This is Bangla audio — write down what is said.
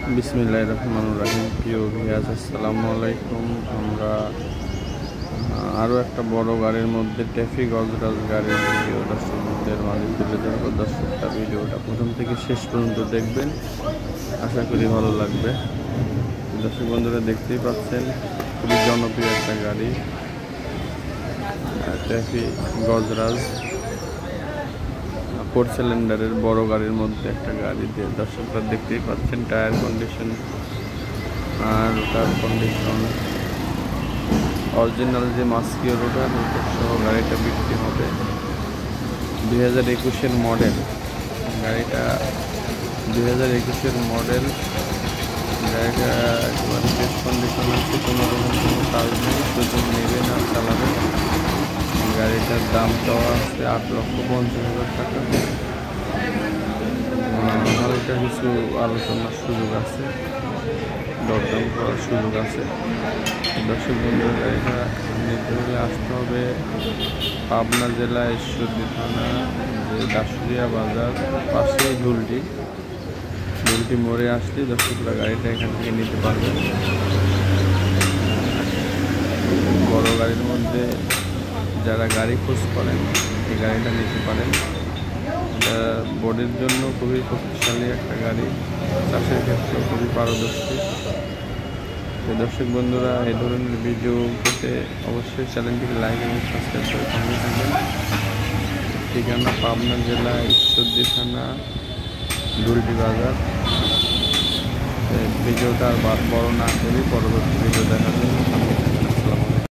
বিসমিল্লাহির রহমানির রহিম। প্রিয় ভিউয়ার্স, আসসালামু আলাইকুম। আমরা আরও একটা বড় গাড়ির মধ্যে ট্যাফি গজরাজ গাড়ির ভিডিও দর্শকদের মাঝে তুলে ধরবো। দর্শকটা ভিডিওটা প্রথম থেকে শেষ পর্যন্ত দেখবেন, আশা করি ভালো লাগবে। দর্শক বন্ধুরা দেখতেই পাচ্ছেন, খুবই জনপ্রিয় একটা গাড়ি ট্যাফি গজরাজ 4 সিলিন্ডারের বড় গাড়ির মধ্যে একটা গাড়ি দিয়ে দর্শকরা দেখতেই পাচ্ছেন। টায়ার কন্ডিশন আর রোটার কন্ডিশন অরিজিনাল যে মাস্কিও রোটার সহ গাড়িটা বিক্রি হবে। 2021-এর মডেল গাড়িটা, 2021-এর মডেল গাড়িটা একেবারে ফ্রেশ কন্ডিশন আছে, কোনো রকম কোনো কাজ নেই, শুধু নেবেন আর চালাবেন। গাড়িটার দাম দেওয়া আছে 8,50,000 টাকা। হালকা কিছু আলোচনার সুযোগ আছে, দরদাম করার সুযোগ আছে। দর্শক বন্ধুরা, গাড়িটা নিতে হলে আসতে হবে পাবনা জেলা ঈশ্বরদী থানা, যে দাসুরিয়া বাজার পাশেই ঢুলটি মোড়ে আসলে দর্শকরা গাড়িটা এখান থেকে নিতে পারবেন। বড় গাড়ির মধ্যে যারা গাড়ি খোঁজ করেন এই গাড়িটা নিতে পারেন। বডির জন্য খুবই শক্তিশালী একটা গাড়ি, চাষের ক্ষেত্রে খুবই পারদর্শী। দর্শক বন্ধুরা, এই ধরনের ভিডিও পেতে অবশ্যই চ্যানেলটিকে লাইক এবং সাবস্ক্রাইব করে সঙ্গে থাকবেন। ঠিকানা পাবনা জেলা ঈশ্বরদী থানা, ঢুলটি বাজার। ভিডিওটা আর বড় না করি, পরবর্তী ভিডিও দেখার জন্য সঙ্গে থাকবেন।